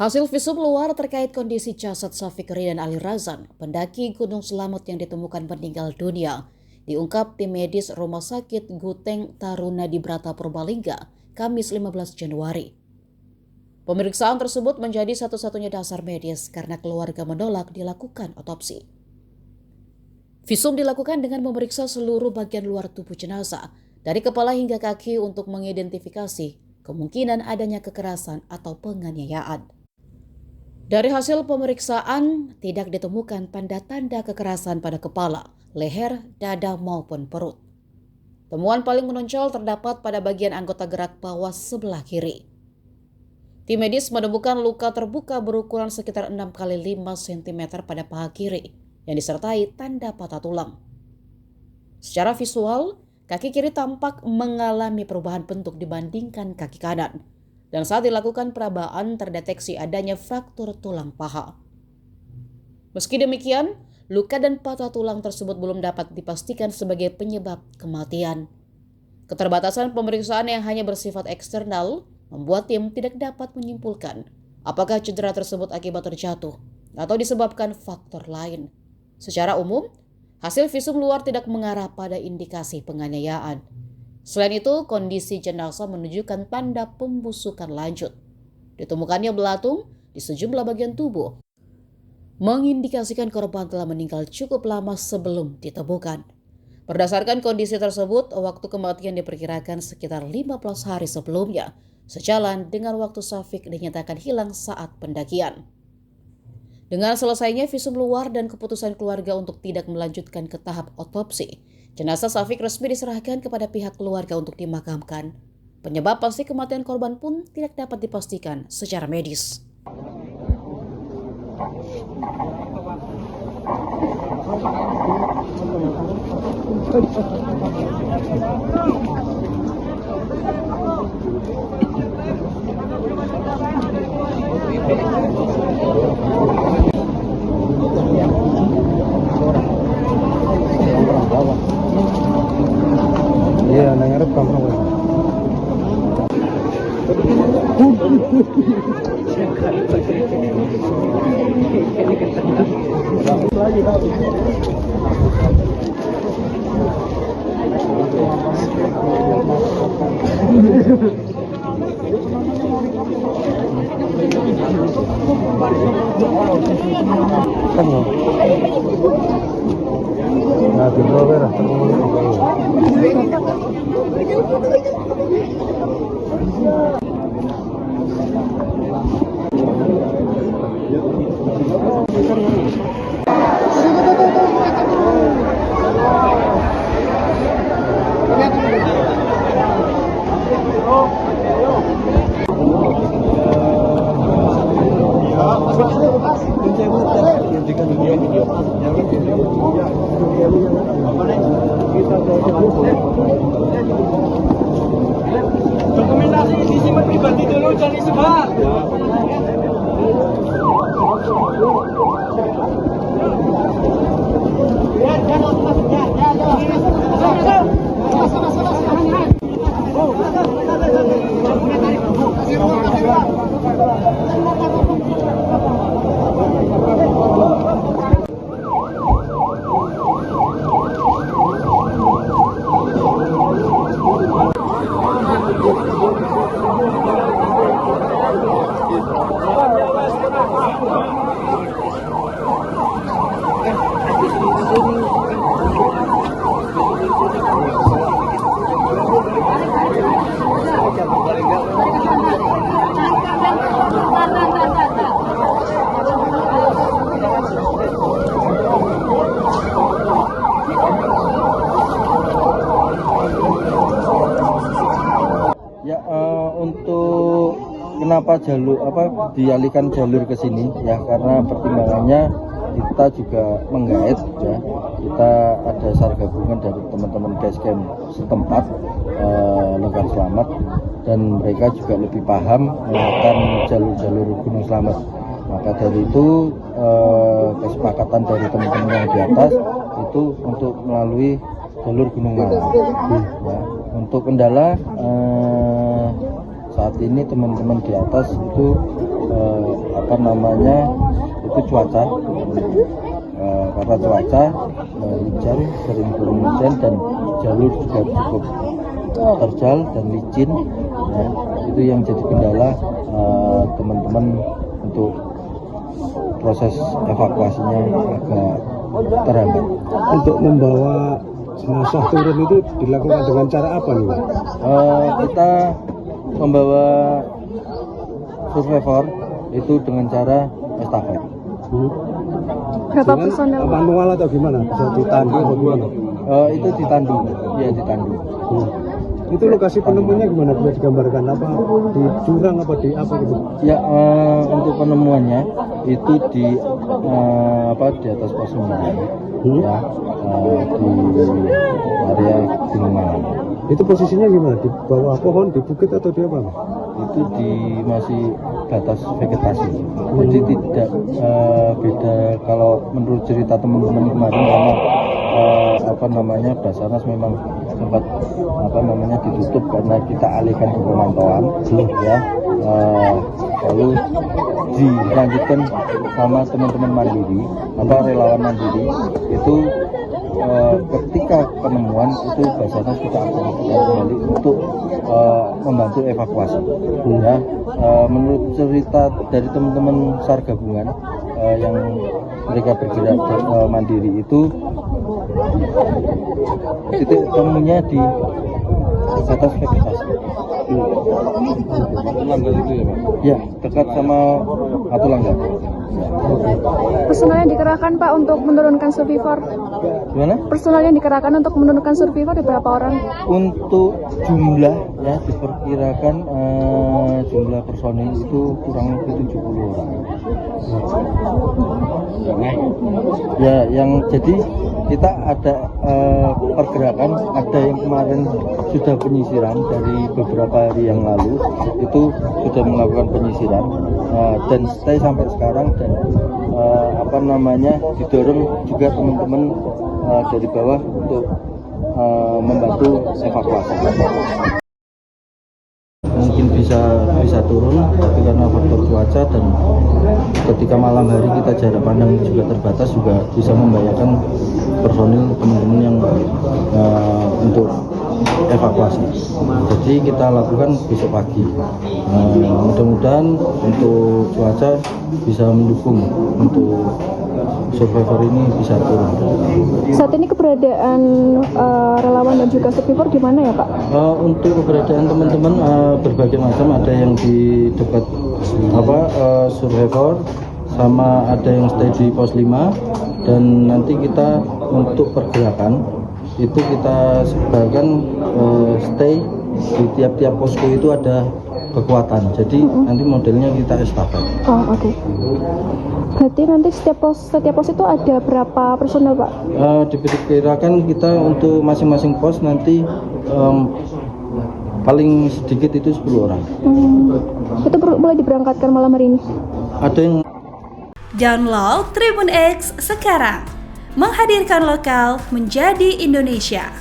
Hasil visum luar terkait kondisi jasad Syafiq Ri dan Ali Razan, pendaki Gunung Slamet yang ditemukan meninggal dunia, diungkap tim medis Rumah Sakit Guteng Taruna di Brata Purbalingga, Kamis 15 Januari. Pemeriksaan tersebut menjadi satu-satunya dasar medis karena keluarga menolak dilakukan otopsi. Visum dilakukan dengan memeriksa seluruh bagian luar tubuh jenazah, dari kepala hingga kaki untuk mengidentifikasi kemungkinan adanya kekerasan atau penganiayaan. Dari hasil pemeriksaan, tidak ditemukan tanda-tanda kekerasan pada kepala, leher, dada maupun perut. Temuan paling menonjol terdapat pada bagian anggota gerak bawah sebelah kiri. Tim medis menemukan luka terbuka berukuran sekitar 6 x 5 cm pada paha kiri yang disertai tanda patah tulang. Secara visual, kaki kiri tampak mengalami perubahan bentuk dibandingkan kaki kanan. Dan saat dilakukan perabaan terdeteksi adanya fraktur tulang paha. Meski demikian, luka dan patah tulang tersebut belum dapat dipastikan sebagai penyebab kematian. Keterbatasan pemeriksaan yang hanya bersifat eksternal membuat tim tidak dapat menyimpulkan apakah cedera tersebut akibat terjatuh atau disebabkan faktor lain. Secara umum, hasil visum luar tidak mengarah pada indikasi penganiayaan. Selain itu, kondisi jenazah menunjukkan tanda pembusukan lanjut. Ditemukannya belatung di sejumlah bagian tubuh, mengindikasikan korban telah meninggal cukup lama sebelum ditemukan. Berdasarkan kondisi tersebut, waktu kematian diperkirakan sekitar 15 hari sebelumnya, sejalan dengan waktu Syafiq dinyatakan hilang saat pendakian. Dengan selesainya visum luar dan keputusan keluarga untuk tidak melanjutkan ke tahap otopsi, jenazah Syafiq resmi diserahkan kepada pihak keluarga untuk dimakamkan. Penyebab pasti kematian korban pun tidak dapat dipastikan secara medis. Iya, ngarep kamu. Nah, di bawah dokumentasi disimpan pribadi dulu, jangan disebar. Ya, untuk kenapa dialihkan jalur ke sini ya, karena pertimbangannya kita juga menggait ya, kita ada SAR gabungan dari teman-teman basecamp setempat Lingkar Slamet, dan mereka juga lebih paham melakukan jalur-jalur Gunung Slamet. Maka dari itu kesepakatan dari teman-teman yang di atas itu untuk melalui jalur Gunung Malang. Ya, untuk kendala saat ini teman-teman di atas itu apa namanya itu cuaca, karena cuaca hujan, sering turun hujan dan jalur juga cukup terjal dan licin, ya, itu yang jadi kendala teman-teman untuk proses evakuasinya agak terhambat. Untuk membawa jenazah turun itu dilakukan dengan cara apa nih, Pak? Kita membawa survivor itu dengan cara estafet. Berapa personel? Manual atau gimana? Bisa ditandu atau gimana? Itu ditandu, ya ditandu. Itu lokasi penemuannya gimana? Bisa digambarkan apa? Di jurang apa di apa gitu? Ya, untuk penemuannya itu di di atas pos 9, ya, di area Gunung Malang. Itu posisinya gimana? Di bawah pohon, di bukit atau di apa? Itu di masih batas vegetasi. Jadi tidak beda kalau menurut cerita teman-teman kemarin, karena Basarnas memang sempat ditutup karena kita alihkan ke pemantauan, ya, lalu dilanjutkan sama teman-teman mandiri, relawan mandiri itu. Ketika penemuan itu Basarnas kita akan kembali untuk membantu evakuasi. Ya, menurut cerita dari teman-teman SAR gabungan yang mereka bergerak mandiri itu, titik temunya di atas vegetasi. Langgar itu ya, Pak? Ya, dekat sama Batu Langgar. Personel yang dikerahkan, Pak, untuk menurunkan survivor? Gimana? Personel yang dikerahkan untuk menurunkan survivor berapa orang? Untuk jumlah, ya, diperkirakan jumlah personil itu kurang lebih 70 orang. Ya, yang jadi kita ada pergerakan, ada yang kemarin sudah penyisiran dari beberapa hari yang lalu, itu sudah melakukan penyisiran dan stay sampai sekarang, dan didorong juga teman-teman dari bawah untuk membantu evakuasi. Mungkin bisa turun, tapi karena faktor cuaca dan ketika malam hari kita jarak pandang juga terbatas, juga bisa membahayakan personil teman-teman yang untuk evakuasi. Jadi kita lakukan besok pagi. Mudah-mudahan untuk cuaca bisa mendukung untuk survivor ini bisa turun. Saat ini keberadaan relawan dan juga survivor di mana ya, Pak? Untuk keberadaan teman-teman berbagai macam, ada yang di dekat survivor, sama ada yang stay di pos 5, dan nanti kita untuk pergerakan itu kita sebarkan stay di tiap-tiap posko itu ada kekuatan. Jadi nanti modelnya kita estafet. Oh, oke. Berarti nanti setiap pos itu ada berapa personel, Pak? Diperkirakan kita untuk masing-masing pos nanti paling sedikit itu 10 orang. Itu boleh diberangkatkan malam hari ini? Ada yang Download Tribun X sekarang, menghadirkan lokal menjadi Indonesia.